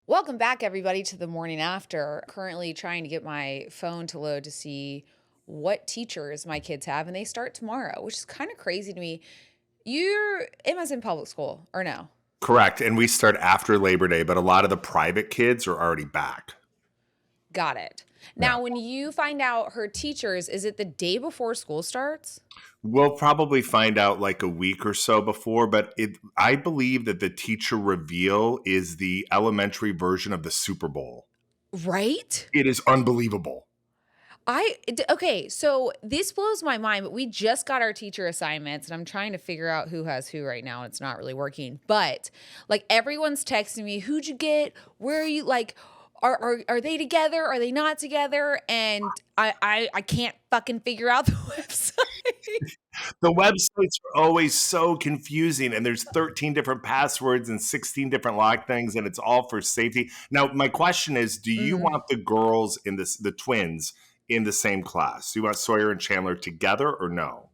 Welcome back, everybody, to the morning after. Currently trying to get my phone to load to see what teachers my kids have, and they start tomorrow, which is kind of crazy to me. Emma's in public school, or no? Correct. And we start after Labor Day, but a lot of the private kids are already back. Got it. Yeah. Now, when you find out her teachers, is it the day before school starts? We'll probably find out like a week or so before, but I believe that the teacher reveal is the elementary version of the Super Bowl. Right? It is unbelievable. Okay, so this blows my mind, but we just got our teacher assignments and I'm trying to figure out who has who right now. And it's not really working, but like everyone's texting me, who'd you get? Where are you? Like, are they together? Are they not together? And I can't fucking figure out the website. The websites are always so confusing, and there's 13 different passwords and 16 different lock things, and it's all for safety. Now, my question is, do you Mm, want the girls in the twins in the same class? Do you want Sawyer and Chandler together or no?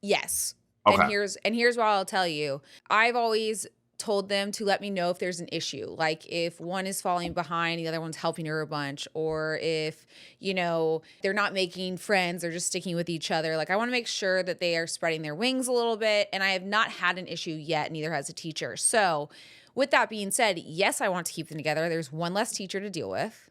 yes. And Okay. here's what I'll tell you. I've always told them to let me know if there's an issue. Like if one is falling behind, the other one's helping her a bunch, or if, they're not making friends, they're just sticking with each other. Like I want to make sure that they are spreading their wings a little bit. And I have not had an issue yet, neither has a teacher. So with that being said, yes, I want to keep them together. There's one less teacher to deal with.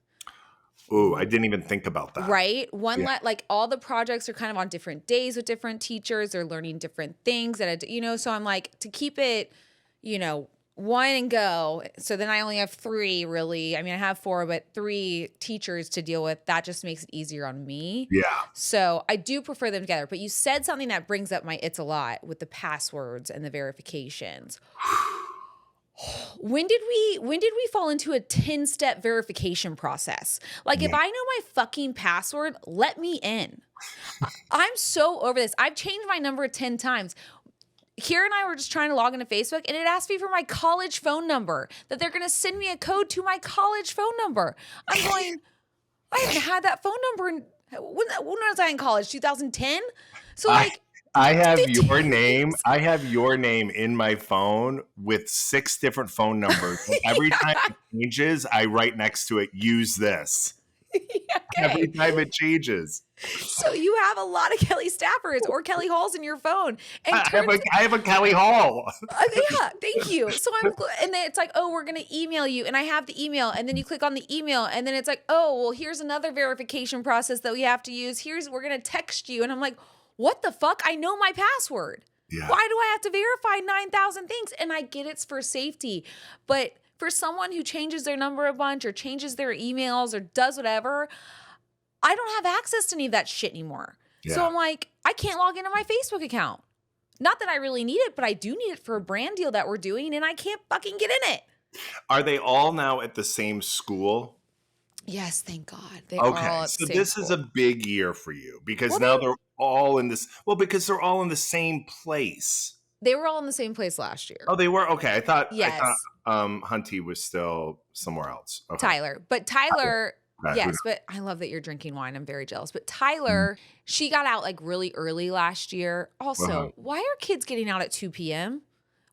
Oh, I didn't even think about that. Right. Yeah. Like all the projects are kind of on different days with different teachers. They're learning different things so I'm like to keep it, one and go. So then I only have three really. I mean, I have four, but three teachers to deal with. That just makes it easier on me. Yeah. So I do prefer them together. But you said something that brings up my it's a lot with the passwords and the verifications. When did we fall into a 10-step verification process? Like if Yeah. I know my fucking password, let me in. I'm so over this. I've changed my number 10 times. Kira and I were just trying to log into Facebook and it asked me for my college phone number, that they're going to send me a code to my college phone number. I'm going, I haven't had that phone number when was I in college? 2010? So I like I have 15 your name. years. I have your name in my phone with 6 different phone numbers. And every time it changes, I write next to it, use this. Every Okay. time it changes. So you have a lot of Kelly Staffers or Kelly Halls in your phone. And I have a Kelly Hall. yeah, thank you. So and then it's like, oh, we're going to email you. And I have the email. And then you click on the email. And then it's like, oh, well, here's another verification process that we have to use. We're going to text you. And I'm like, what the fuck? I know my password. Yeah. Why do I have to verify 9,000 things? And I get it's for safety. But for someone who changes their number a bunch or changes their emails or does whatever, I don't have access to any of that shit anymore. Yeah. So I'm like, I can't log into my Facebook account. Not that I really need it, but I do need it for a brand deal that we're doing, and I can't fucking get in it. Are they all now at the same school? Yes, thank God. They are Okay. all at the So same this is school. a big year for you because Well, now they're all in this. Well, because they're all in the same place. they were all in the same place last year. Oh, they were? Okay. Yes, Hunty was still somewhere else. Okay. Tyler. But Tyler, Okay, yes, but I love that you're drinking wine. I'm very jealous. But Tyler, she got out like really early last year. Also, Uh-huh. why are kids getting out at 2 p.m.?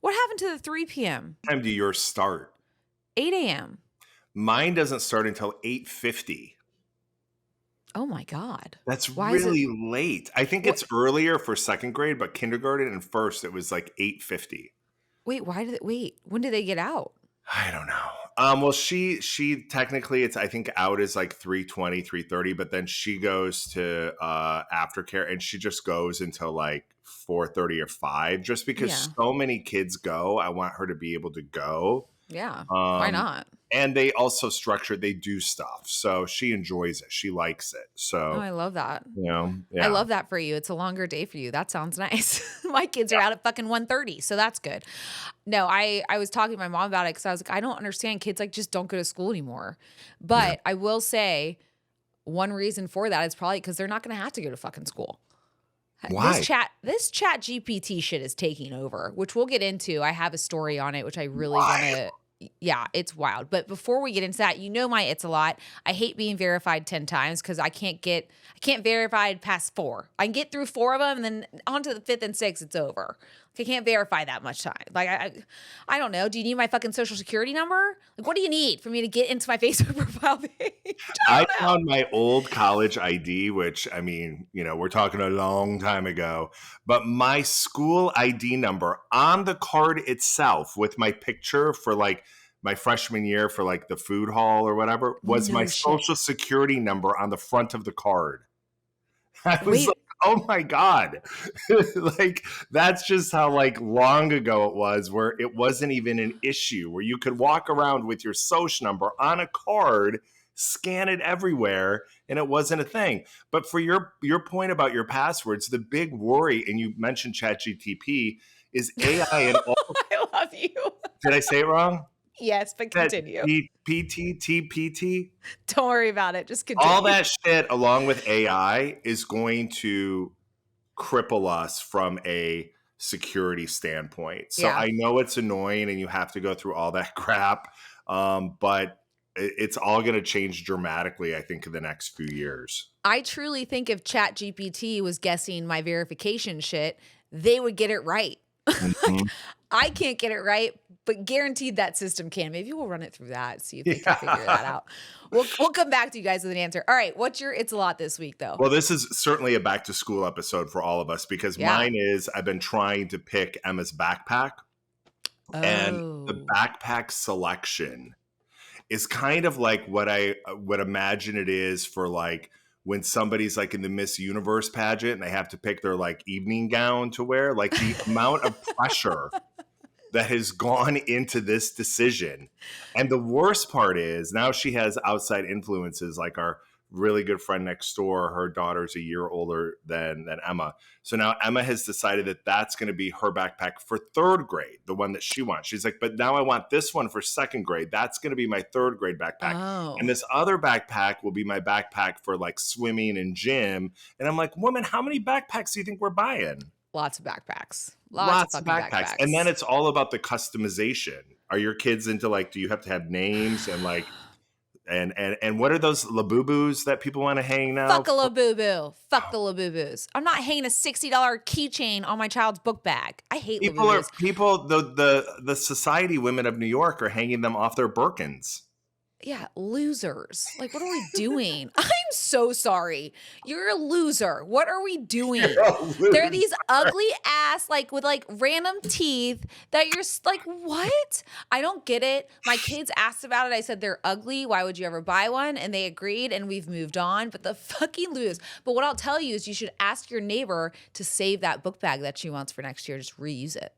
What happened to the 3 p.m.? What time do yours start? 8 a.m. Mine doesn't start until 8:50. Oh my God. That's Why is it? really late. I think What? it's earlier for second grade, but kindergarten and first it was like 8:50. Wait, when did they get out? I don't know. Well, she technically I think out is like 3:20, 3:30, but then she goes to aftercare and she just goes until like 4:30 or 5 just because Yeah. so many kids go. I want her to be able to go. Yeah. Why Um not? and they also they do stuff. So she enjoys it. She likes it. Oh, So, I love that. yeah. I love that for you. It's a longer day for you. That sounds nice. My kids are out at fucking 1:30, so that's good. No, I was talking to my mom about it because I was like, I don't understand. Kids like just don't go to school anymore. Yeah. But I will say one reason for that is probably because they're not going to have to go to fucking school. Why? This chat GPT shit is taking over, which we'll get into. I have a story on it, which I really want to. Yeah, it's wild. But before we get into that, it's a lot. I hate being verified 10 times because I can't verify past 4. I can get through 4 of them and then on to the 5th and 6th, it's over. I can't verify that much time. Like, I don't know. Do you need my fucking social security number? Like, what do you need for me to get into my Facebook profile page? I I don't know. found my old college ID, which, I mean, we're talking a long time ago, but my school ID number on the card itself with my picture for like my freshman year for like the food hall or whatever was my No shit. social security number on the front of the card. I was like, Wait, oh my God. Like, that's just how like long ago it was, where it wasn't even an issue, where you could walk around with your social number on a card, scan it everywhere, and it wasn't a thing. But for your point about your passwords, the big worry, and you mentioned ChatGTP, is AI and all. I love you. Did I say it wrong? Yes, but That continue. PTTPT? Don't worry about it. Just All continue. that shit along with AI is going to cripple us from a security standpoint. So Yeah. I know it's annoying and you have to go through all that crap, but it's all going to change dramatically, I think, in the next few years. I truly think if ChatGPT was guessing my verification shit, they would get it right. Like, Mhm. I can't get it right, but guaranteed that system can. Maybe we'll run it through that, see if they can figure Yeah. that out. We'll come back to you guys with an answer. All right, what's your It's a Lot this week, though? Well, this is certainly a back to school episode for all of us because Yeah. mine is I've been trying to pick Emma's backpack, and the Oh. backpack selection is kind of like what I would imagine it is for like when somebody's like in the Miss Universe pageant and they have to pick their like evening gown to wear, like the amount of pressure that has gone into this decision. And the worst part is now she has outside influences like our really good friend next door. Her daughter's a year older than Emma. So now Emma has decided that that's going to be her backpack for third grade, the one that she wants. She's like, but now I want this one for second grade. That's going to be my third grade backpack. And Oh. this other backpack will be my backpack for like swimming and gym. And I'm like, woman, how many backpacks do you think we're buying? Lots of backpacks. Lots of Lots of fucking backpacks. And then backpacks. it's all about the customization. Are your kids into like, do you have to have names and like, and what are those labubus that people want to hang now? Fuck a Labubu. Fuck the Labubus. I'm not hanging a $60 keychain on my child's book bag. I hate Labubus. The society women of New York are hanging them off their Birkins. Yeah, losers. Like, what are we doing? I'm so sorry. You're a loser. What are we doing? They're these ugly ass, like with like random teeth that you're like, what? I don't get it. My kids asked about it. I said they're ugly. Why would you ever buy one? And they agreed, and we've moved on. But the fucking lose. But what I'll tell you is you should ask your neighbor to save that book bag that she wants for next year. Just reuse it.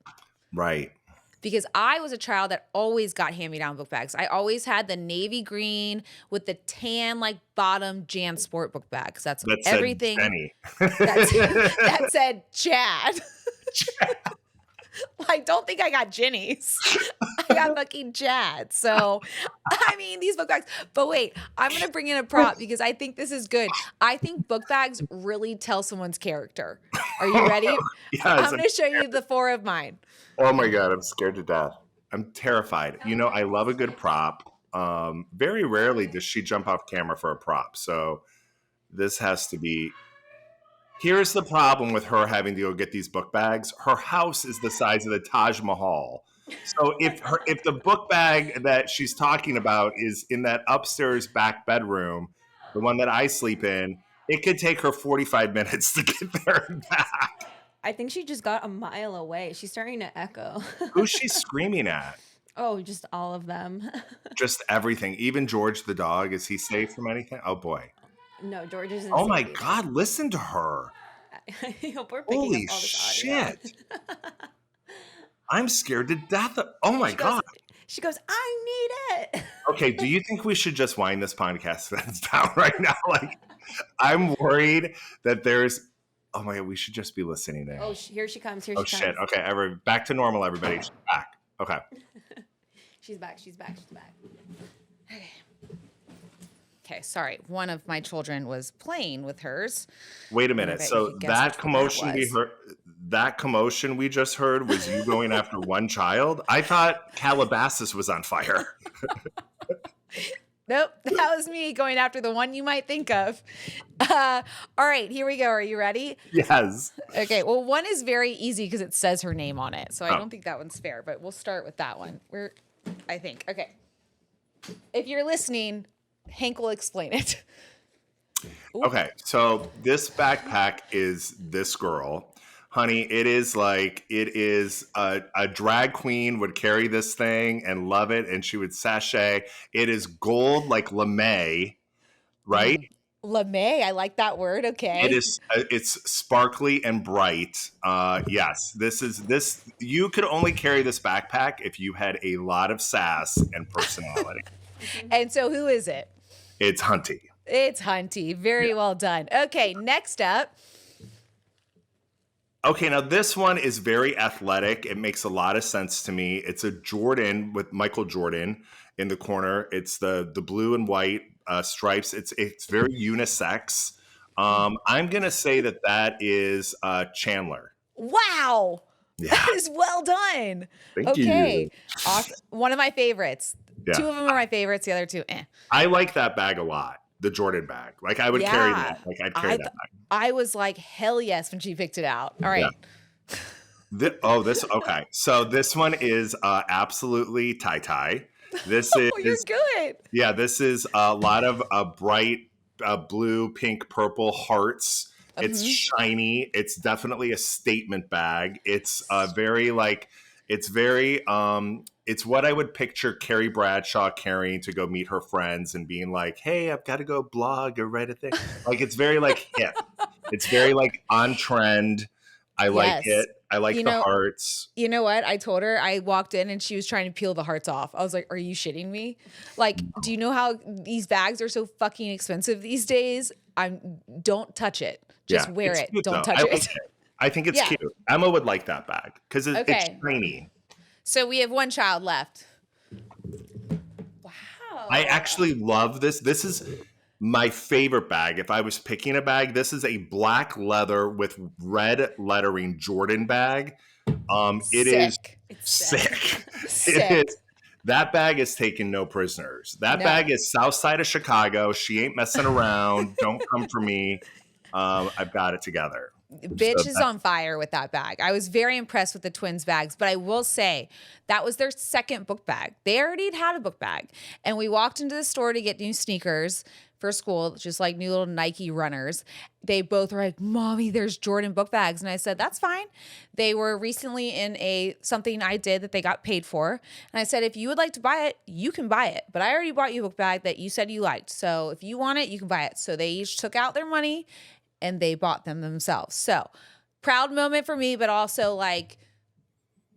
Right. Because I was a child that always got hand-me-down book bags. I always had the navy green with the tan like bottom Jan Sport book bag because that's That said everything Jenny. that said Chad. I don't think I got Ginny's. I got fucking Chad. So, I mean, these book bags. But wait, I'm going to bring in a prop because I think this is good. I think book bags really tell someone's character. Are you ready? Yes, I'm going to show you the 4 of mine. oh my God, I'm scared to death. I'm terrified. I love a good prop. Very rarely does she jump off camera for a prop. So this has to be. Here's the problem with her having to go get these book bags. Her house is the size of the Taj Mahal. So if the book bag that she's talking about is in that upstairs back bedroom, the one that I sleep in, it could take her 45 minutes to get there and back. I think she just got a mile away. She's starting to echo. Who's she screaming at? Oh, just all of them. Just everything. Even George the dog. Is he safe from anything? Oh boy. No, George isn't. Oh my safe. God, listen to her. I hope we're picking Holy up all this shit. I'm scared to death. Oh my She goes- God. She goes, I need it. Okay, do you think we should just wind this podcast down right now? Like, I'm worried that there's. Oh my God, we should just be listening in. Oh, here she comes. Here Oh she shit. comes. Okay, back to normal, everybody. She's back. Okay. She's back. She's back. She's back. Okay, sorry. One of my children was playing with hers. Wait a I minute. bet you So could guess that which one that commotion we was. heard, that commotion we just heard was you going after one child? I thought Calabasas was on fire. Nope, that was me going after the one you might think of. All right, here we go. Are you ready? Yes. Okay, well, one is very easy because it says her name on it. So I Oh. don't think that one's fair, but we'll start with that one. I think. Okay. If you're listening, Hank will explain it. Ooh. Okay, so this backpack is this girl. Honey, it is a drag queen would carry this thing and love it, and she would sashay. It is gold like lame, right? LeMay, I like that word. It Okay. is it's sparkly and bright. Yes, this you could only carry this backpack if you had a lot of sass and personality. And so who is it? It's Hunty. It's Hunty. Very well done. Okay, next up. Okay, now this one is very athletic. It makes a lot of sense to me. It's a Jordan with Michael Jordan in the corner. It's the blue and white stripes. It's very unisex. I'm gonna say that is Chandler. Wow. Yeah, That is well done. thank Okay. you. Awesome. One of my favorites. Yeah. Two of them are my favorites. The other two, eh. I like that bag a lot. The Jordan bag. Like I would carry that. Like I'd carry that bag. I was like, hell yes when she picked it out. All right. Yeah. Okay. So this one is absolutely tie-tie. This Oh, you're is good. Yeah, this is a lot of bright blue, pink, purple hearts. It's shiny. It's definitely a statement bag. It's it's what I would picture Carrie Bradshaw carrying to go meet her friends and being like, hey, I've got to go blog or write a thing. Like it's very like hip. It's very like on trend. I like Yes. it. I like the hearts. You know what? I told her, I walked in and she was trying to peel the hearts off. I was like, are you shitting me? Like, do you know how these bags are so fucking expensive these days? Don't touch it. Just wear it's it. cute, Don't though. touch I it. like it. I think it's cute. Emma would like that bag because it's Okay. shiny. So we have one child left. Wow. I actually love this. This is my favorite bag. If I was picking a bag, this is a black leather with red lettering Jordan bag. It is It's sick. Sick. It is. That bag is taking no prisoners. That bag is south side of Chicago. She ain't messing around. Don't come for me. I've got it together. Bitch is on fire with that bag. I was very impressed with the twins' bags, but I will say that was their second book bag. They already had a book bag. And we walked into the store to get new sneakers for school, just like new little Nike runners. They both were like, Mommy, there's Jordan book bags. And I said, that's fine. They were recently in something I did that they got paid for. And I said, if you would like to buy it, you can buy it. But I already bought you a book bag that you said you liked. So if you want it, you can buy it. So they each took out their money and they bought them themselves. So proud moment for me, but also like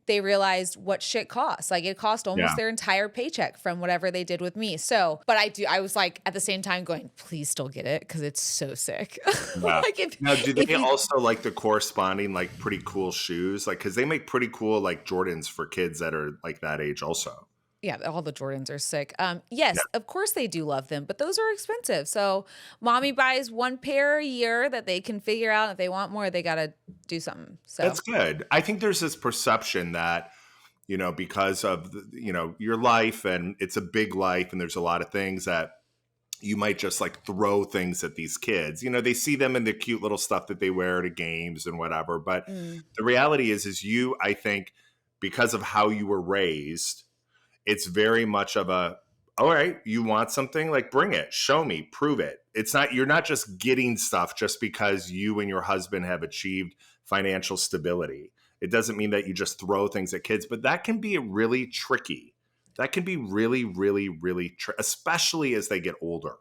they realized what shit costs. Like it cost almost their entire paycheck from whatever they did with me. So, but I was like at the same time going, please still get it because it's so sick. Yeah. Like now, do they also like the corresponding like pretty cool shoes? Like, because they make pretty cool like Jordans for kids that are like that age also. Yeah, all the Jordans are sick. Yes, of course they do love them, but those are expensive. So mommy buys one pair a year that they can figure out. If they want more, they got to do something. So that's good. I think there's this perception that, because of, your life and it's a big life and there's a lot of things that you might just like throw things at these kids. They see them in the cute little stuff that they wear to games and whatever. But the reality is you, I think, because of how you were raised, it's very much of a, all right, you want something, like bring it, show me, prove it. You're not just getting stuff just because you and your husband have achieved financial stability. It doesn't mean that you just throw things at kids, but that can be really tricky. That can be really, really, really, especially as they get older.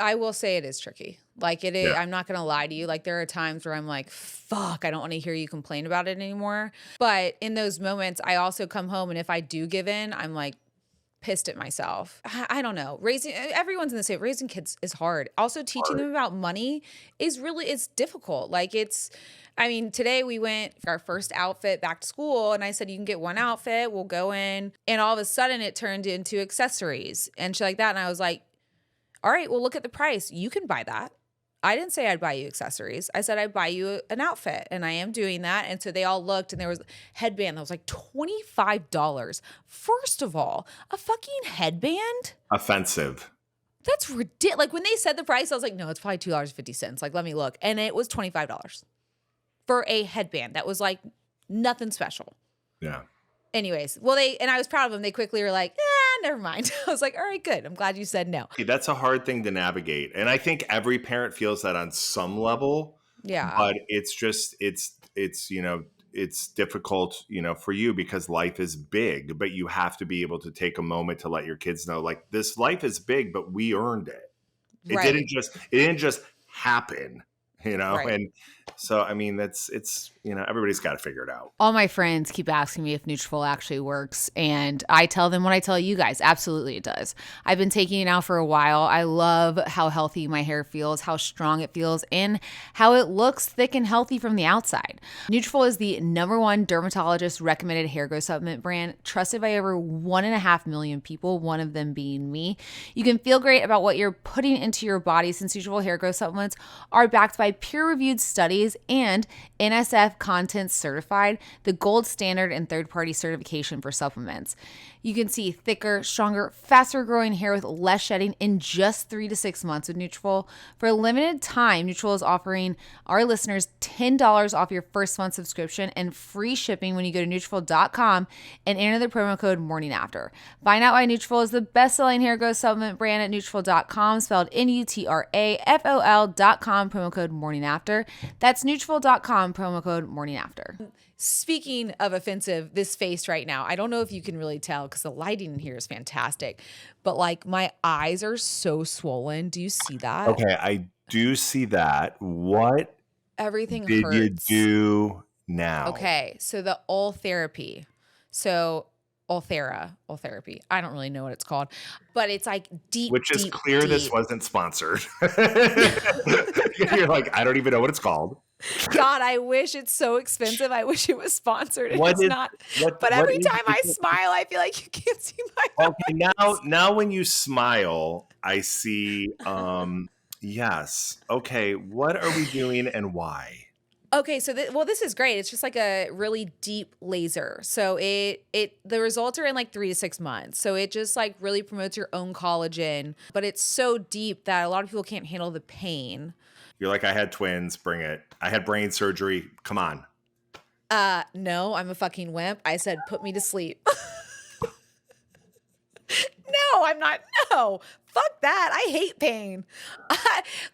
I will say it is tricky. Like it is, I'm not going to lie to you. Like there are times where I'm like, fuck, I don't want to hear you complain about it anymore. But in those moments, I also come home and if I do give in, I'm like, pissed at myself. I don't know. Everyone's in the same. Raising kids is hard. Also teaching them about money it's difficult. Like today we went for our first outfit back to school and I said, you can get one outfit. We'll go in. And all of a sudden it turned into accessories and shit like that. And I was like, all right, well, look at the price. You can buy that. I didn't say I'd buy you accessories. I said I'd buy you an outfit, and I am doing that. And so they all looked, and there was a headband that was like $25. First of all, a fucking headband? Offensive. That's ridiculous. Like when they said the price, I was like, no, it's probably $2.50. Like, let me look. And it was $25 for a headband that was like nothing special. Yeah. Anyways, well, I was proud of them. They quickly were like, never mind. I was like, all right, good. I'm glad you said no. That's a hard thing to navigate. And I think every parent feels that on some level. Yeah. But it's just, it's difficult, for you because life is big, but you have to be able to take a moment to let your kids know, like, this life is big, but we earned it. It Right. didn't just happen, Right. And so, I mean, everybody's got to figure it out. All my friends keep asking me if Nutrafol actually works, and I tell them what I tell you guys. Absolutely it does. I've been taking it now for a while. I love how healthy my hair feels, how strong it feels, and how it looks thick and healthy from the outside. Nutrafol is the #1 dermatologist recommended hair growth supplement brand, trusted by over 1.5 million people, one of them being me. You can feel great about what you're putting into your body since Nutrafol hair growth supplements are backed by peer-reviewed studies and NSF Content Certified, the gold standard and third-party certification for supplements. You can see thicker, stronger, faster growing hair with less shedding in just 3 to 6 months with Nutrafol. For a limited time, Nutrafol is offering our listeners $10 off your first month subscription and free shipping when you go to Nutrafol.com and enter the promo code MorningAfter. Find out why Nutrafol is the best-selling hair growth supplement brand at Nutrafol.com, spelled Nutrafol.com, promo code MorningAfter. That's Nutrafol.com, promo code MorningAfter. Speaking of offensive, this face right now, I don't know if you can really tell because the lighting in here is fantastic, but like my eyes are so swollen. Do you see that? Okay, I do see that. What Everything did hurts. you do now? Okay, so the Ultherapy. So Ultherapy. I don't really know what it's called, but it's like deep, Which is deep, clear deep. This wasn't sponsored. You're like, I don't even know what it's called. God, I wish it's so expensive. I wish it was sponsored. What It's is- not. what- But what every is- time I smile, I feel like you can't see my Okay, now when you smile, I see yes. Okay, what are we doing and why? Okay, so this is great. It's just like a really deep laser. So the results are in like 3 to 6 months. So it just like really promotes your own collagen, but it's so deep that a lot of people can't handle the pain. You're like, I had twins, bring it. I had brain surgery. Come on. No, I'm a fucking wimp. I said, put me to sleep. No, I'm not. No, fuck that. I hate pain.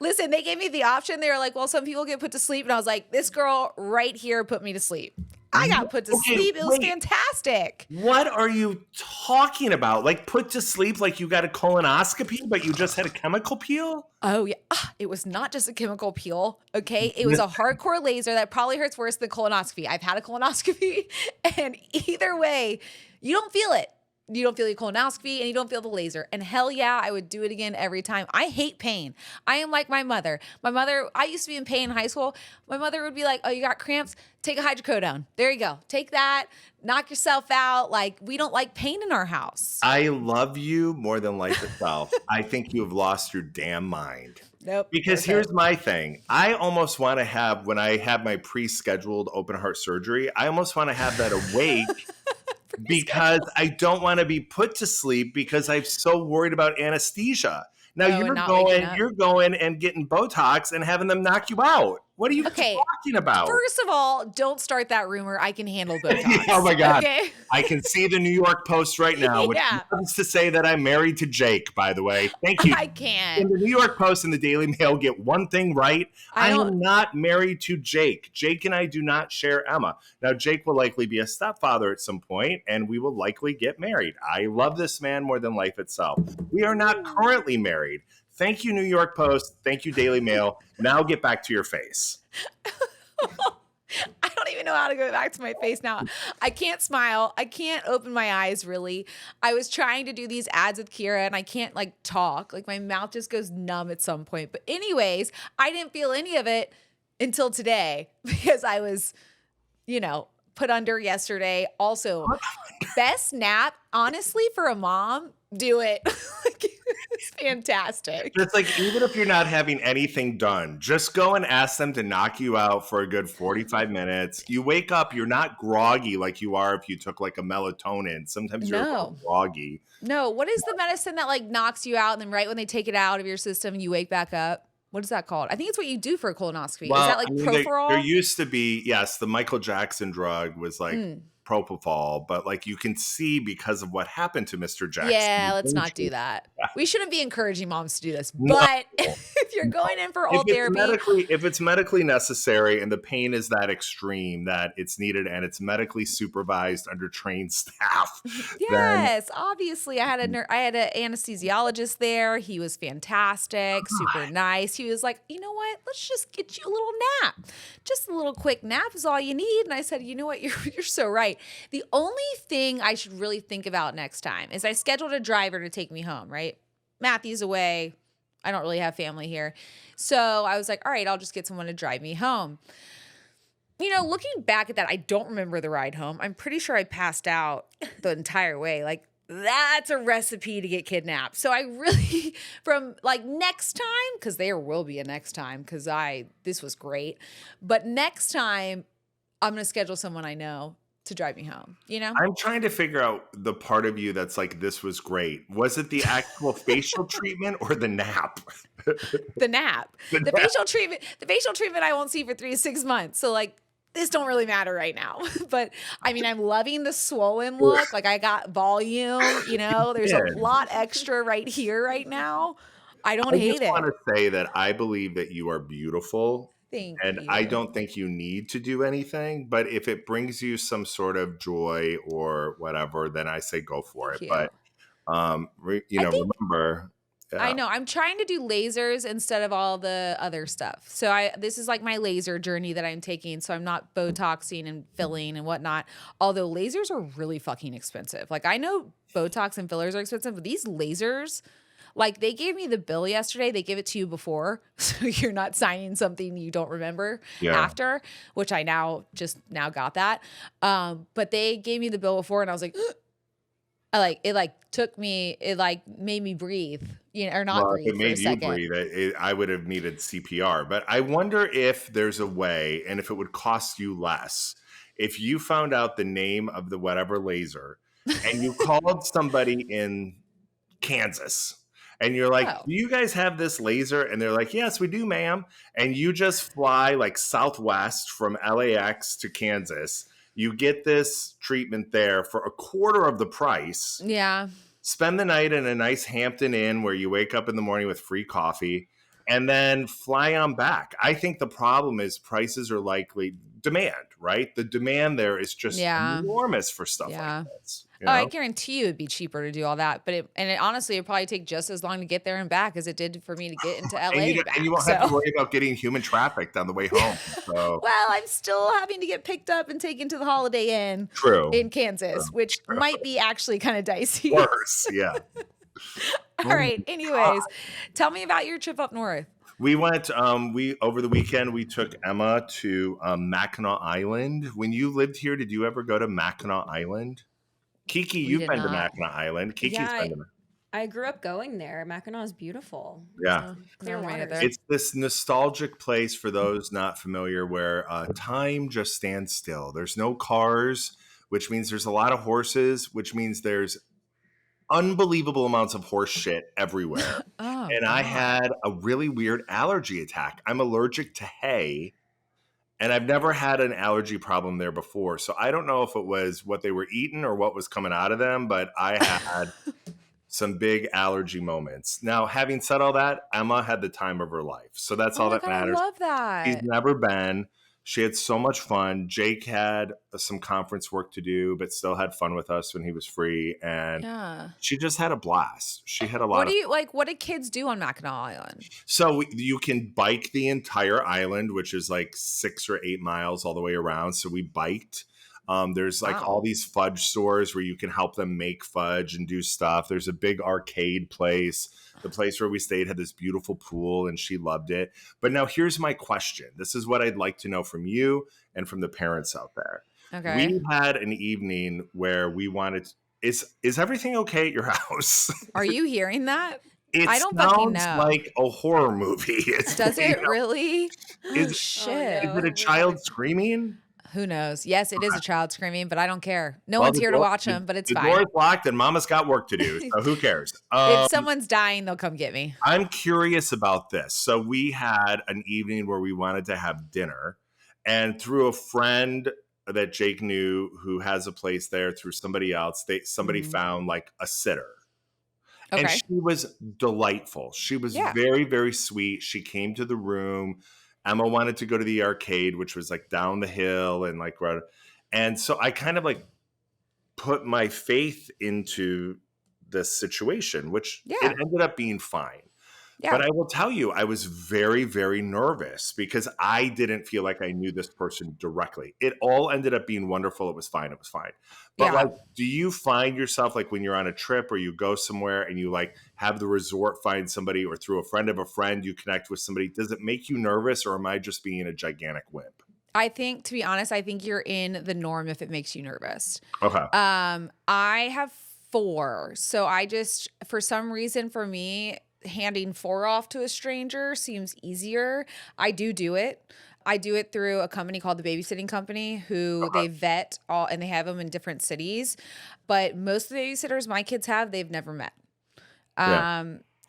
Listen, they gave me the option. They were like, well, some people get put to sleep. And I was like, this girl right here put me to sleep. I got put to sleep. It was fantastic. What are you talking about? Like put to sleep like you got a colonoscopy, but you just had a chemical peel? Oh, yeah. It was not just a chemical peel, okay? It was a hardcore laser that probably hurts worse than colonoscopy. I've had a colonoscopy, and either way, you don't feel it. You don't feel your colonoscopy and you don't feel the laser. And hell yeah, I would do it again every time. I hate pain. I am like my mother. I used to be in pain in high school. My mother would be like, oh, you got cramps? Take a hydrocodone. There you go. Take that. Knock yourself out. Like, we don't like pain in our house. I love you more than life itself. I think you have lost your damn mind. Nope. Because Okay. here's my thing. I almost want to have, when I have my pre-scheduled open heart surgery, I almost want to have that awake because I don't want to be put to sleep because I'm so worried about anesthesia. Now you're going and getting Botox and having them knock you out. What are you talking about? First of all, don't start that rumor. I can handle Botox. Oh my God. Okay. I can see the New York Post right now, which wants to say that I'm married to Jake, by the way. Thank you. I can't. And the New York Post and the Daily Mail get one thing right. I am not married to Jake. Jake and I do not share Emma. Now, Jake will likely be a stepfather at some point, and we will likely get married. I love this man more than life itself. We are not currently married. Thank you, New York Post. Thank you, Daily Mail. Now get back to your face. I don't even know how to go back to my face now. I can't smile. I can't open my eyes, really. I was trying to do these ads with Kira and I can't like talk. Like my mouth just goes numb at some point. But anyways, I didn't feel any of it until today because I was, put under yesterday. Also, best nap, honestly, for a mom, do it. It's fantastic. It's like, even if you're not having anything done, just go and ask them to knock you out for a good 45 minutes. You wake up, you're not groggy like you are if you took like a melatonin. Sometimes you're a little No. groggy. No, what is the medicine that like knocks you out and then right when they take it out of your system, you wake back up? What is that called? I think it's what you do for a colonoscopy. Is Well, that like I mean, there Propofol? used to be, yes, the Michael Jackson drug was like Mm. propofol, but like you can see because of what happened to Mr. Yeah, Jackson. let's not do that. We shouldn't be encouraging moms to do this. No. But if you're going in for If all it's therapy, medically necessary and the pain is that extreme that it's needed and it's medically supervised under trained staff, then yes, obviously I had I had an anesthesiologist there. He was fantastic, super nice. He was like, "You know what? Let's just get you a little nap. Just a little quick nap is all you need." And I said, "You know what? You're so right. The only thing I should really think about next time is I scheduled a driver to take me home, right? Matthew's away. I don't really have family here. So I was like, all right, I'll just get someone to drive me home. You know, looking back at that, I don't remember the ride home. I'm pretty sure I passed out the entire way. Like, that's a recipe to get kidnapped. So I really, from like next time, because there will be a next time, because this was great. But next time, I'm going to schedule someone I know to drive me home, you know? I'm trying to figure out the part of you that's like, this was great. Was it the actual facial treatment or the nap? The nap. The facial treatment I won't see for 3 to 6 months. So like this don't really matter right now. But I mean, I'm loving the swollen look. Like I got volume, you know, there's a lot extra right here right now. I don't hate it. I just want to say that I believe that you are beautiful. Thank and you. I don't think you need to do anything, but if it brings you some sort of joy or whatever, then I say go for it. you. But remember, I know I'm trying to do lasers instead of all the other stuff. So this is like my laser journey that I'm taking. So I'm not Botoxing and filling and whatnot. Although lasers are really fucking expensive. Like I know Botox and fillers are expensive, but these lasers, like they gave me the bill yesterday. They give it to you before, so you're not signing something you don't remember after. Which I now got that. But they gave me the bill before, and I was like, it made me breathe, you know, or not breathe. If it made for a you second. breathe, I would have needed CPR. But I wonder if there's a way, and if it would cost you less, if you found out the name of the whatever laser, and you called somebody in Kansas. And you're like, do you guys have this laser? And they're like, yes, we do, ma'am. And you just fly like Southwest from LAX to Kansas. You get this treatment there for a quarter of the price. Yeah. Spend the night in a nice Hampton Inn where you wake up in the morning with free coffee and then fly on back. I think the problem is prices are likely demand, right? The demand there is just enormous for stuff like this. You know? I guarantee you it'd be cheaper to do all that. But honestly, it'd probably take just as long to get there and back as it did for me to get into LA. And you won't have to worry about getting human trafficked on the way home. So. Well, I'm still having to get picked up and taken to the Holiday Inn in Kansas, which might be actually kind of dicey. Worse, yeah. All right. Anyways, tell me about your trip up north. We went, over the weekend, we took Emma to Mackinac Island. When you lived here, did you ever go to Mackinac Island? Kiki, you've been to Mackinac Island. Kiki's been to I grew up going there. Mackinac is beautiful. Yeah. Clear water. It's this nostalgic place for those not familiar where time just stands still. There's no cars, which means there's a lot of horses, which means there's unbelievable amounts of horse shit everywhere. I had a really weird allergy attack. I'm allergic to hay, and I've never had an allergy problem there before. So I don't know if it was what they were eating or what was coming out of them, but I had some big allergy moments. Now, having said all that, Emma had the time of her life. So that's all that matters. I love that. She's never been. She had so much fun. Jake had some conference work to do, but still had fun with us when he was free. And she just had a blast. She had a lot what do kids do on Mackinac Island? So you can bike the entire island, which is like 6 or 8 miles all the way around. So we biked. There's like all these fudge stores where you can help them make fudge and do stuff. There's a big arcade place. The place where we stayed had this beautiful pool and she loved it. But now here's my question. This is what I'd like to know from you and from the parents out there. Okay. We had an evening where we wanted is everything okay at your house? Are you hearing that? It I don't fucking sounds know. like a horror movie. Does it really? Oh, Is Oh shit. is no, it a we're child gonna. screaming? Who knows? Yes, it is a child screaming, but I don't care. No Well, one's here to watch them, but it's the door fine. is locked and mama's got work to do, so who cares? If someone's dying, they'll come get me. I'm curious about this. So we had an evening where we wanted to have dinner, and through a friend that Jake knew who has a place there, through somebody else, somebody Mhm. found like a sitter. And Okay. she was delightful. She was Yeah. very, very sweet. She came to the room. Emma wanted to go to the arcade, which was like down the hill and like right. And so I kind of like put my faith into this situation, which it Yeah. ended up being fine. Yeah. But I will tell you, I was very, very nervous because I didn't feel like I knew this person directly. It all ended up being wonderful. It was fine. It was fine. But like, Yeah. do you find yourself like when you're on a trip or you go somewhere and you like have the resort find somebody or through a friend of a friend, you connect with somebody? Does it make you nervous or am I just being a gigantic wimp? I think, to be honest, I think you're in the norm if it makes you nervous. Okay. I have 4. So I just, for some reason, for me, handing 4 off to a stranger seems easier. I do it. I do it through a company called the Babysitting Company, who they vet all, and they have them in different cities. But most of the babysitters my kids have, they've never met. Yeah.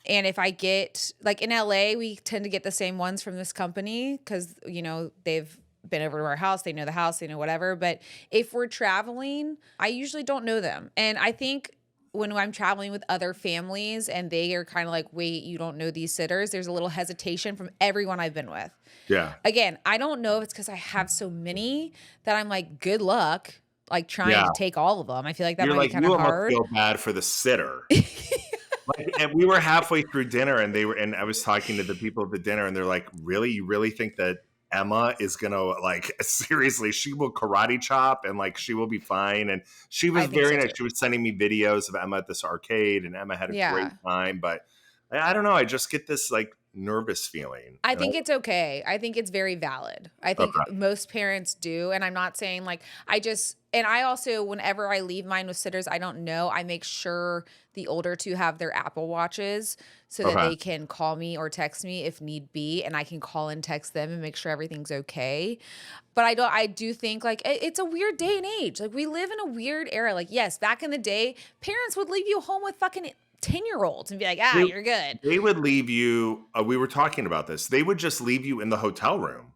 And if I get, like in LA, we tend to get the same ones from this company because, they've been over to our house, they know the house, they know whatever. But if we're traveling, I usually don't know them. And I think when I'm traveling with other families and they are kind of like, wait, you don't know these sitters, there's a little hesitation from everyone I've been with. Yeah. Again, I don't know if it's because I have so many that I'm like, good luck, like trying Yeah. to take all of them. I feel like that You're might be like, kind you of almost hard. feel bad for the sitter. Like, and we were halfway through dinner and I was talking to the people at the dinner and they're like, really? You really think that Emma is going to like, seriously, she will karate chop and like, she will be fine. And she was I think very so nice. too. She was sending me videos of Emma at this arcade and Emma had a great Yeah. time, but I don't know. I just get this like nervous feeling. I And think it's okay. I think it's very valid. I think okay. most parents do. And I'm not saying like, and I also, whenever I leave mine with sitters, I don't know. I make sure the older two have their Apple Watches so that Okay. they can call me or text me if need be. And I can call and text them and make sure everything's okay. But I do think like it's a weird day and age. Like we live in a weird era. Like, yes, back in the day, parents would leave you home with fucking 10-year-olds and be like, They, you're good. they would leave you, we were talking about this. They would just leave you in the hotel room.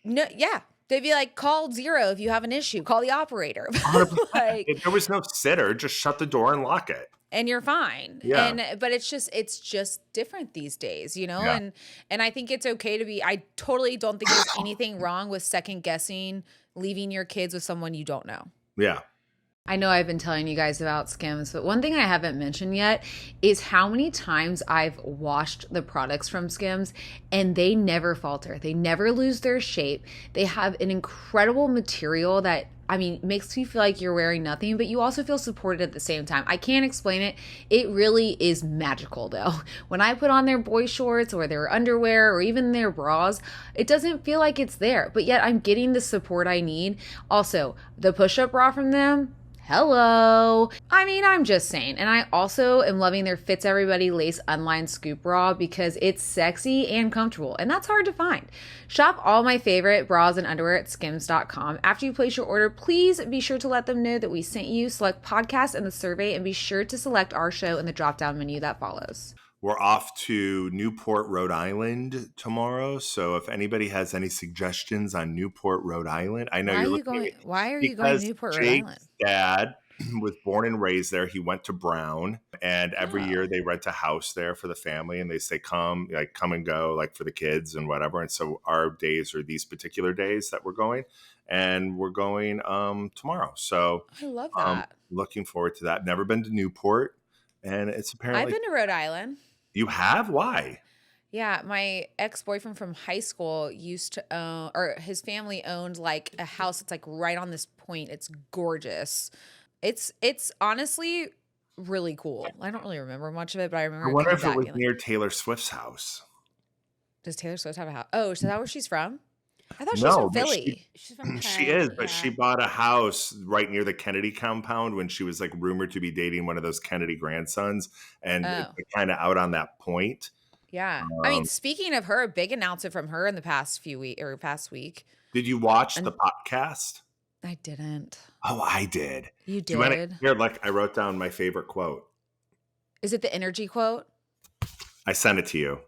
No, yeah. They'd be like, call 0 if you have an issue. Call the operator. 100%. Like, If there was no sitter, just shut the door and lock it. and you're fine. Yeah. But it's just different these days, Yeah. And I think it's okay to be. I totally don't think there's anything wrong with second guessing leaving your kids with someone you don't know. Yeah. I know I've been telling you guys about Skims, but one thing I haven't mentioned yet is how many times I've washed the products from Skims and they never falter. They never lose their shape. They have an incredible material that, makes you feel like you're wearing nothing, but you also feel supported at the same time. I can't explain it. It really is magical though. When I put on their boy shorts or their underwear or even their bras, it doesn't feel like it's there, but yet I'm getting the support I need. Also, the push-up bra from them, hello. I'm just saying. And I also am loving their Fits Everybody Lace Unlined Scoop Bra because it's sexy and comfortable, and that's hard to find. Shop all my favorite bras and underwear at skims.com. After you place your order, please be sure to let them know that we sent you, select podcast in the survey, and be sure to select our show in the drop-down menu that follows. We're off to Newport, Rhode Island tomorrow. So if anybody has any suggestions on Newport, Rhode Island, I know Why are you're you looking at going? me Why are you going to because Newport, Rhode Island? Jake's dad was born and raised there. He went to Brown, and every Oh. year they rent a house there for the family, and they say come and go, like for the kids and whatever. And so our days are these particular days that we're going, and we're going tomorrow. So I love that. looking forward to that. Never been to Newport, and it's I've apparently been to Rhode Island. you have. Why? Yeah, my ex-boyfriend from high school used to own, or his family owned like a house that's like right on this point. It's gorgeous. It's honestly really cool. I don't really remember much of it, but I I remember wonder coming if it back was being like, near Taylor Swift's house. does Taylor Swift have a house? Oh, is that where she's from? I thought she was from No, but she Philly. She's from she Kent. is, but Yeah. she bought a house right near the Kennedy compound when she was like rumored to be dating one of those Kennedy grandsons, and it's Oh, kind of out on that point. yeah. I mean, Um, speaking of her, a big announcement from her in the past few week or past week. did you watch the And podcast? I didn't. Oh, I did. You Do you want to did. hear? Like, I wrote down my favorite quote. Is it the energy quote? I sent it to you.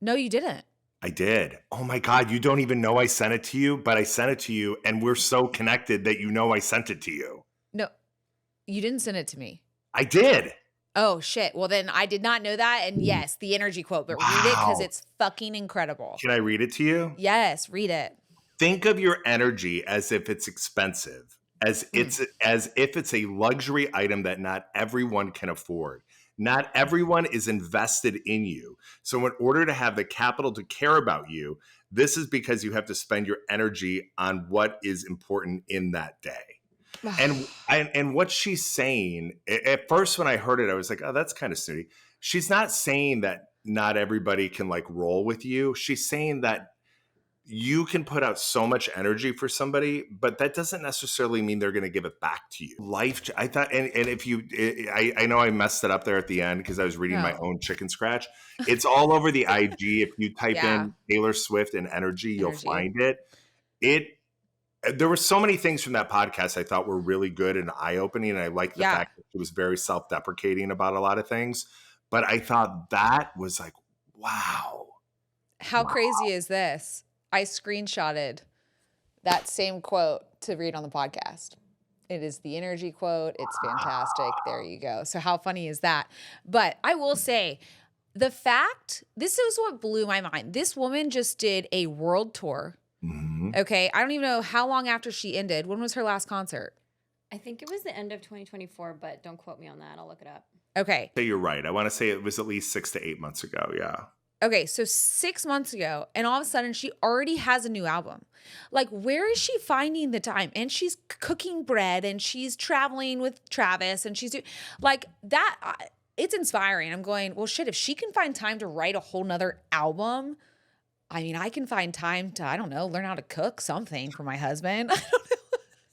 No, you didn't. I did. Oh my God, you don't even know I sent it to you, but I sent it to you, and we're so connected that you know I sent it to you. No, you didn't send it to me. I did. Oh shit. Well, then I did not know that. And yes, the energy quote, but read it because Wow. it's fucking incredible. Can I read it to you? Yes, read it. Think of your energy as if it's expensive, as if it's a luxury item that not everyone can afford. Not everyone is invested in you. So in order to have the capital to care about you, this is because you have to spend your energy on what is important in that day. And what she's saying, at first when I heard it, I was like, oh, that's kind of snooty. She's not saying that not everybody can like roll with you. She's saying that you can put out so much energy for somebody, but that doesn't necessarily mean they're going to give it back to you. Life, I thought, and if you, I know I messed it up there at the end because I was reading my No. own chicken scratch. It's all over the IG. If you type Yeah. in Taylor Swift and energy, you'll Energy. find it. There were so many things from that podcast I thought were really good and eye-opening. And I liked the Yeah. fact that she was very self-deprecating about a lot of things. But I thought that was like, wow. How crazy is this? I screenshotted that same quote to read on the podcast. It is the energy quote. It's fantastic. There you go. So how funny is that? But I will say, the fact, this is what blew my mind. This woman just did a world tour. Mhm. Okay. I don't even know how long after she ended. When was her last concert? I think it was the end of 2024, but don't quote me on that. I'll look it up. Okay. So you're right. I want to say it was at least 6 to 8 months ago. Yeah. Okay, so 6 months ago, and all of a sudden she already has a new album. Like, where is she finding the time? And she's cooking bread, and she's traveling with Travis, and she's doing like that. It's inspiring. I'm going, well, shit, if she can find time to write a whole nother album, I mean, I can find time to, I don't know, learn how to cook something for my husband.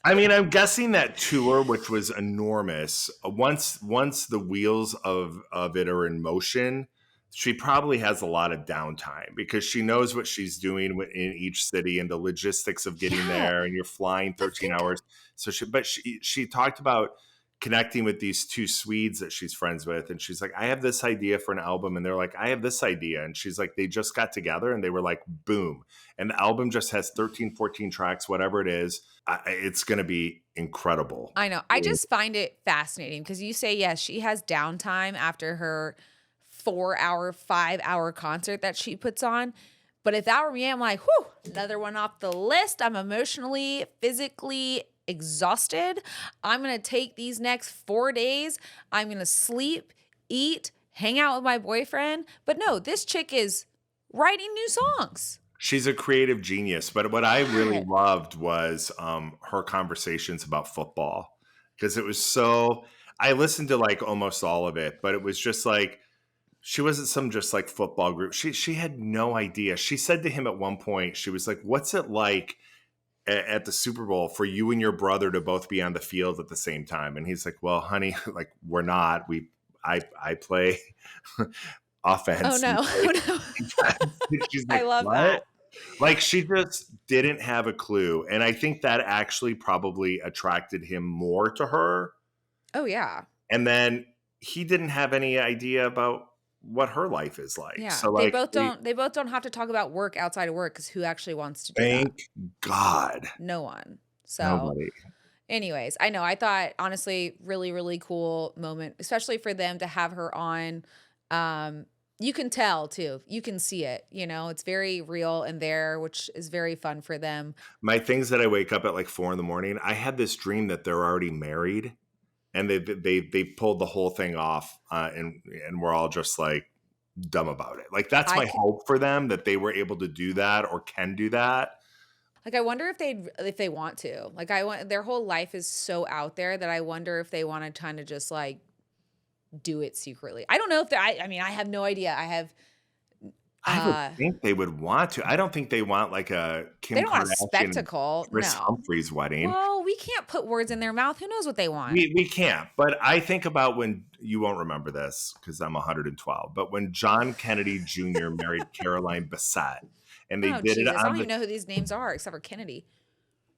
I mean, I'm guessing that tour, which was enormous, once the wheels of it are in motion, she probably has a lot of downtime because she knows what she's doing in each city and the logistics of getting Yeah. there, and you're flying 13 hours. So she talked about connecting with these two Swedes that she's friends with, and she's like, I have this idea for an album, and they're like, I have this idea, and she's like, they just got together and they were like, boom, and the album just has 13, 14 tracks, whatever it is. It's going to be incredible. I know. I just find it fascinating because you say, yes, she has downtime after her 4-hour, 5-hour concert that she puts on. But if that were me, I'm like, whew, another one off the list. I'm emotionally, physically exhausted. I'm going to take these next 4 days. I'm going to sleep, eat, hang out with my boyfriend. But no, this chick is writing new songs. She's a creative genius. But what I really loved was her conversations about football, because it was so, I listened to like almost all of it, but it was just like, she wasn't some just like football group. She had no idea. She said to him at one point, she was like, what's it like at the Super Bowl for you and your brother to both be on the field at the same time? And he's like, well, honey, like we're not. I play offense. Oh no. Oh, no. She's I like, love what? that. Like she just didn't have a clue. And I think that actually probably attracted him more to her. Oh yeah. And then he didn't have any idea about what her life is like. Yeah. So They like, both don't have to talk about work outside of work because who actually wants to do that? thank God. No one. So Nobody. anyways, I know. I thought honestly, really, really cool moment, especially for them to have her on. You can tell too. You can see it. You know, it's very real and there, which is very fun for them. My things that I wake up at like 4 a.m. I had this dream that they're already married, and they pulled the whole thing off, and we're all just like dumb about it. Like that's my hope for them, that they were able to do that or can do that. Like I wonder if they want to. Like their whole life is so out there that I wonder if they want to kind of just like do it secretly. I don't know if I mean, I have no idea. I would think they would want to. I don't think they want like a They Kim don't want a Kardashian and spectacle. Chris No. Humphries wedding. Well, we can't put words in their mouth. Who knows what they want? We can't. But I think about when, you won't remember this because I'm 112, but when John Kennedy Jr. married Caroline Bassett and they Oh, did it Jesus. I don't on even know who these names are except for Kennedy.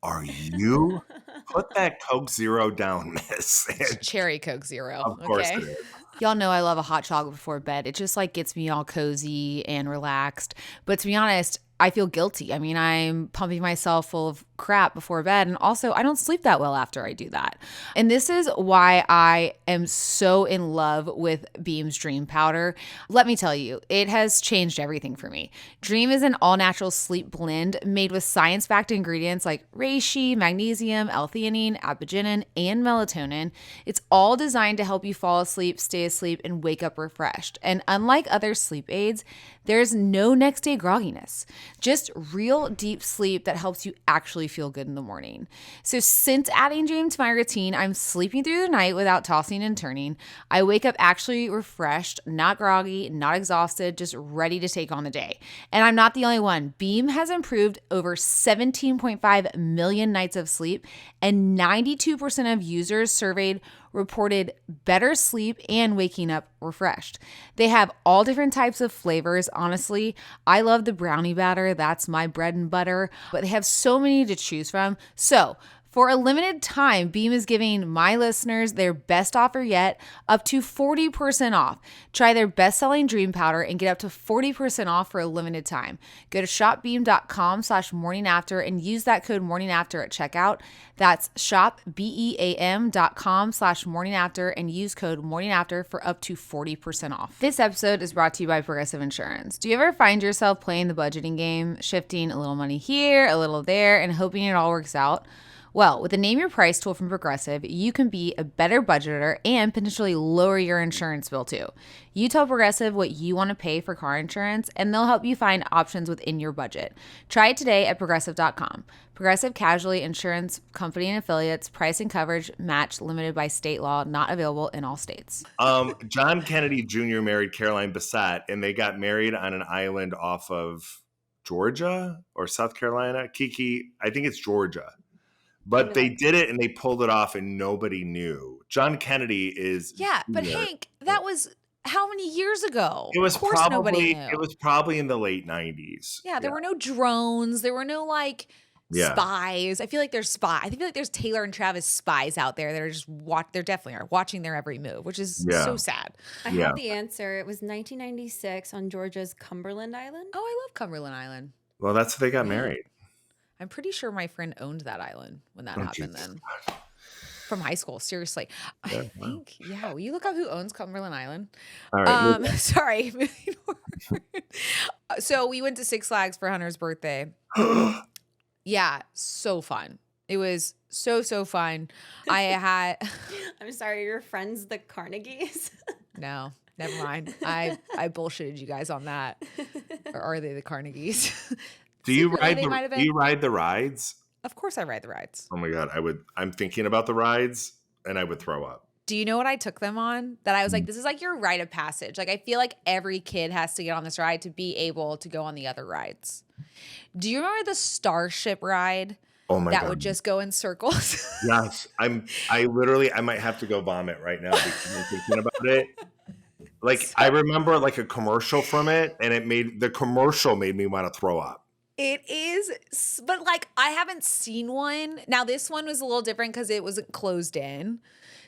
Are you? Put that Coke Zero down, miss. Cherry Coke Zero. Of course Okay. it is. Y'all know I love a hot chocolate before bed. It just like gets me all cozy and relaxed. But to be honest, I feel guilty. I mean, I'm pumping myself full of crap before bed. And also, I don't sleep that well after I do that. And this is why I am so in love with Beam's Dream Powder. Let me tell you, it has changed everything for me. Dream is an all-natural sleep blend made with science-backed ingredients like reishi, magnesium, L-theanine, apigenin, and melatonin. It's all designed to help you fall asleep, stay asleep, and wake up refreshed. And unlike other sleep aids, there's no next day grogginess. Just real deep sleep that helps you actually feel good in the morning. So since adding Dream to my routine, I'm sleeping through the night without tossing and turning. I wake up actually refreshed, not groggy, not exhausted, just ready to take on the day. And I'm not the only one. Beam has improved over 17.5 million nights of sleep, and 92% of users surveyed reported better sleep and waking up refreshed. They have all different types of flavors. Honestly, I love the brownie batter. That's my bread and butter, but they have so many to choose from. So for a limited time, Beam is giving my listeners their best offer yet, up to 40% off. Try their best-selling Dream Powder and get up to 40% off for a limited time. Go to shopbeam.com/morningafter and use that code morningafter at checkout. That's shopbeam.com/morningafter and use code morningafter for up to 40% off. This episode is brought to you by Progressive Insurance. Do you ever find yourself playing the budgeting game, shifting a little money here, a little there, and hoping it all works out? Well, with the Name Your Price tool from Progressive, you can be a better budgeter and potentially lower your insurance bill too. You tell Progressive what you want to pay for car insurance, and they'll help you find options within your budget. Try it today at Progressive.com. Progressive Casualty Insurance Company and Affiliates. Price and coverage match limited by state law. Not available in all states. John Kennedy Jr. married Caroline Bassett, and they got married on an island off of Georgia or South Carolina. Kiki, I think it's Georgia. But they did it and they pulled it off and nobody knew. John Kennedy is... Yeah, but Hank, that was how many years ago? It was of course nobody knew. It was probably in the late 90s. Yeah, there were no drones. There were no like spies. I feel like there's spies. I feel like there's Taylor and Travis spies out there that are just they're definitely are watching their every move, which is so sad. I have the answer. It was 1996 on Georgia's Cumberland Island. Oh, I love Cumberland Island. Well, that's how they got married. I'm pretty sure my friend owned that island when that happened then. From high school, seriously. I think, will you look up who owns Cumberland Island? All right. Sorry. Moving forward. So we went to Six Flags for Hunter's birthday. Yeah, so fun. It was so fun. I'm sorry, your friends, the Carnegies? No, never mind. I bullshitted you guys on that. Or are they the Carnegies? Do you ride the rides? Of course I ride the rides. Oh my God. I'm thinking about the rides and I would throw up. Do you know what I took them on? That I was like, this is like your rite of passage. Like I feel like every kid has to get on this ride to be able to go on the other rides. Do you remember the Starship ride? Oh my God. That would just go in circles. Yes. I might have to go vomit right now because I'm thinking about it. Like I remember like a commercial from it and the commercial made me want to throw up. It is, but like I haven't seen one. Now this one was a little different because it wasn't closed in.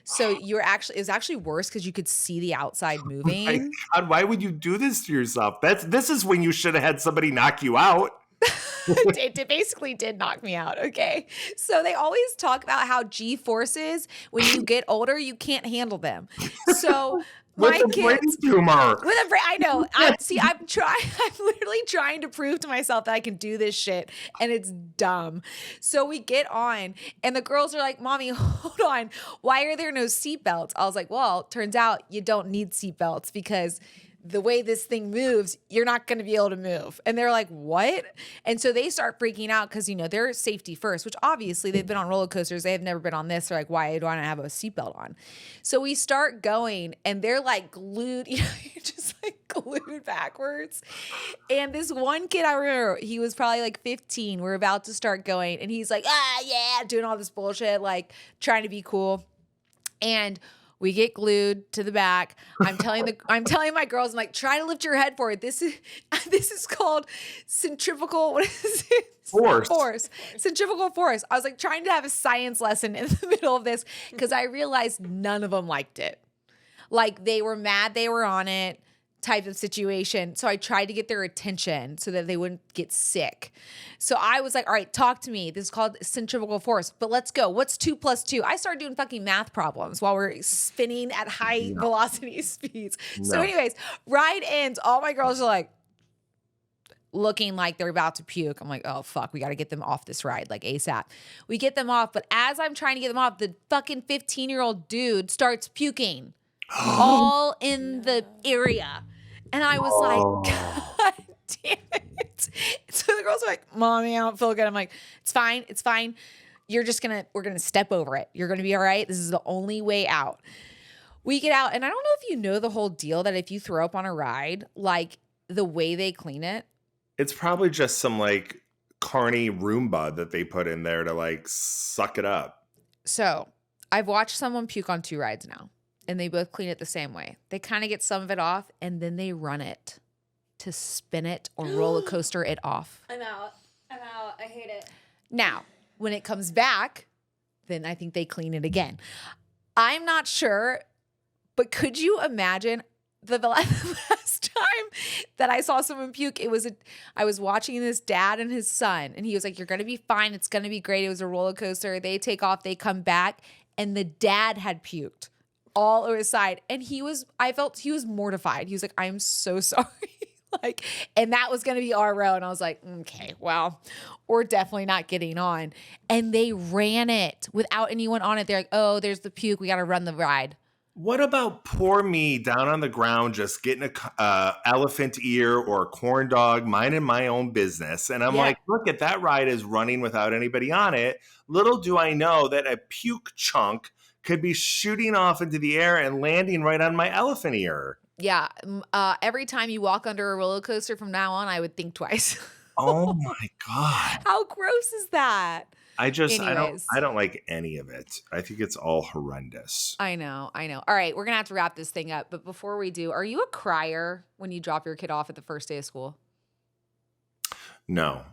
So it was actually worse because you could see the outside moving. Oh my God, why would you do this to yourself? This is when you should have had somebody knock you out. It basically did knock me out. Okay. So they always talk about how G-forces, when you get older, you can't handle them. So with a brain tumor. I know. I'm literally trying to prove to myself that I can do this shit, and it's dumb. So we get on, and the girls are like, "Mommy, hold on. Why are there no seatbelts?" I was like, "Well, turns out you don't need seatbelts because the way this thing moves, you're not going to be able to move. And they're like, what? And so they start freaking out because, they're safety first, which obviously they've been on roller coasters. They have never been on this. They're like, why do I not have a seatbelt on? So we start going and they're like glued, you're just like glued backwards. And this one kid, I remember, he was probably like 15. We're about to start going and he's like, yeah, doing all this bullshit, like trying to be cool. And we get glued to the back. I'm telling my girls, I'm like, try to lift your head forward. This is called centrifugal. What is it? Force. Centrifugal force. I was like trying to have a science lesson in the middle of this because I realized none of them liked it. Like they were mad they were on it type of situation. So I tried to get their attention so that they wouldn't get sick. So I was like, all right, talk to me. This is called centrifugal force, but let's go. What's 2 + 2? I started doing fucking math problems while we're spinning at high velocity speeds. No. So anyways, ride ends. All my girls are like looking like they're about to puke. I'm like, oh fuck, we got to get them off this ride like ASAP. We get them off. But as I'm trying to get them off, the fucking 15-year-old dude starts puking. All in the area. And I was like, God damn it. So the girls are like, Mommy, I don't feel good. I'm like, it's fine. We're going to step over it. You're going to be all right. This is the only way out. We get out. And I don't know if you know the whole deal that if you throw up on a ride, like the way they clean it. It's probably just some like carny Roomba that they put in there to like suck it up. So I've watched someone puke on 2 rides now. And they both clean it the same way. They kind of get some of it off and then they run it to spin it or roller coaster it off. I'm out. I hate it. Now, when it comes back, then I think they clean it again. I'm not sure, but could you imagine the last time that I saw someone puke? I was watching this dad and his son, and he was like, you're going to be fine. It's going to be great. It was a roller coaster. They take off, they come back, and the dad had puked all over his side. And I felt he was mortified. He was like, I'm so sorry. And that was going to be our row. And I was like, okay, well, we're definitely not getting on. And they ran it without anyone on it. They're like, oh, there's the puke. We got to run the ride. What about poor me down on the ground, just getting a elephant ear or a corn dog, minding my own business? And I'm like, look at that ride is running without anybody on it. Little do I know that a puke chunk could be shooting off into the air and landing right on my elephant ear. Yeah. Every time you walk under a roller coaster from now on, I would think twice. Oh my God. How gross is that? I don't like any of it. I think it's all horrendous. I know. All right. We're going to have to wrap this thing up. But before we do, are you a crier when you drop your kid off at the first day of school? No.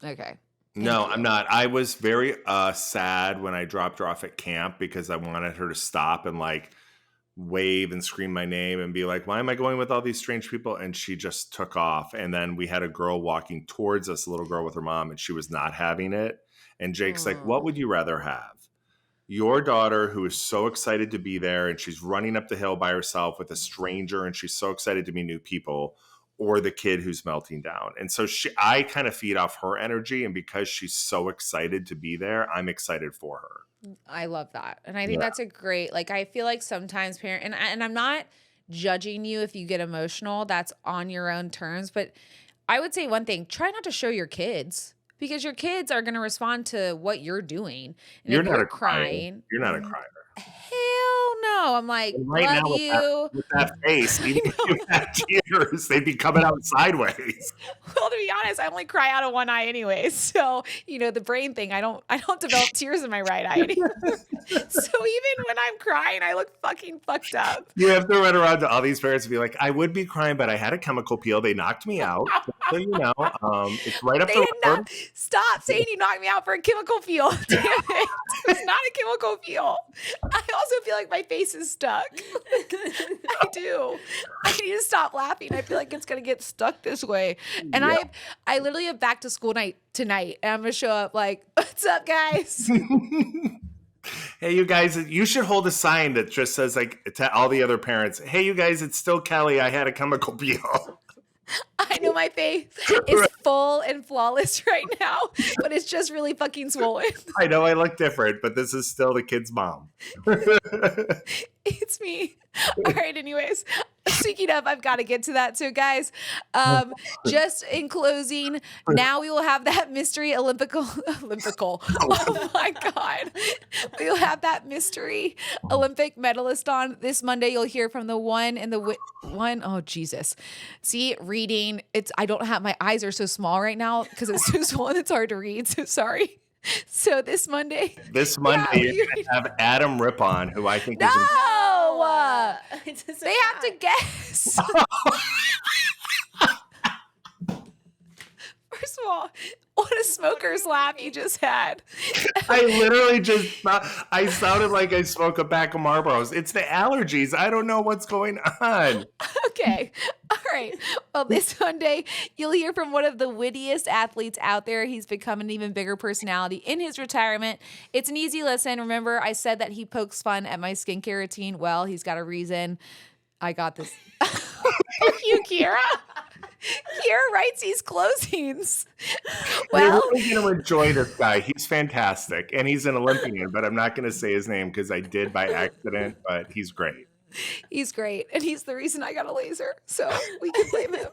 Okay. No, I'm not. I was very sad when I dropped her off at camp because I wanted her to stop and like wave and scream my name and be like, why am I going with all these strange people? And she just took off. And then we had a girl walking towards us, a little girl with her mom, and she was not having it. And Jake's like, what would you rather have? Your daughter, who is so excited to be there and she's running up the hill by herself with a stranger and she's so excited to meet new people, or the kid who's melting down. And so I kind of feed off her energy. And because she's so excited to be there, I'm excited for her. I love that. And I think that's a great, like, I feel like sometimes and I'm not judging you if you get emotional, that's on your own terms. But I would say one thing, try not to show your kids because your kids are going to respond to what you're doing. And you're not crying. You're not a crier. Hell no. I'm like, right love you. With that face, even if you had tears, they'd be coming out sideways. Well, to be honest, I only cry out of one eye anyways. So, the brain thing, I don't develop tears in my right eye anymore. So even when I'm crying, I look fucking fucked up. You have to run around to all these parents and be like, I would be crying, but I had a chemical peel. They knocked me out. So it's right up the road. Stop saying you knocked me out for a chemical peel. Damn it. It's not a chemical peel. I also feel like my face is stuck. I do. I need to stop laughing. I feel like it's going to get stuck this way. And I literally have back to school night tonight. And I'm going to show up like, what's up, guys? Hey, you guys, you should hold a sign that just says like to all the other parents, hey, you guys, it's still Kelly. I had a chemical peel. I know my face is full and flawless right now, but it's just really fucking swollen. I know I look different, but this is still the kid's mom. It's me. All right, anyways, Speaking of, I've got to get to that. So, guys, just in closing, now we will have that mystery Olympical. Oh my God. We will have that mystery Olympic medalist on this Monday. You'll hear from the one and the one. Oh, Jesus. See, reading. I don't have, my eyes are so small right now because it's so swollen. It's hard to read. So sorry. So this Monday. This Monday, you're going to have Adam Rippon, who I think is No! It's just a They have to fact. guess. First of all, what a smoker's laugh you just had. I literally just thought I sounded like I smoke a pack of Marlboros. It's the allergies. I don't know what's going on. Okay. All right. Well, this Monday, you'll hear from one of the wittiest athletes out there. He's become an even bigger personality in his retirement. It's an easy listen. Remember, I said that he pokes fun at my skincare routine. Well, he's got a reason. I got this. Thank you, Kira. Kira writes these closings. You're Well, really going to enjoy this guy. He's fantastic. And he's an Olympian, but I'm not going to say his name because I did by accident, but he's great. he's great. And he's the reason I got a laser. So we can blame him.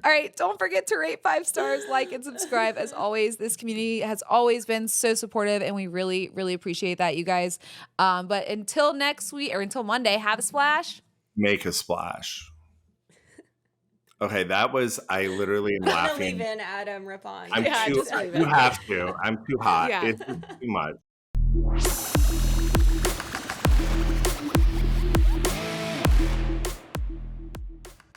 All right. Don't forget to rate 5 stars, like, and subscribe. As always, this community has always been so supportive, and we really, really appreciate that, you guys. But until next week, or until Monday, have a splash. Make a splash. Okay, that was, I literally am I'm gonna laughing. leave in Adam Rippon. I'm Yeah, too, just leave it. you have to. I'm too hot. Yeah. It's too much.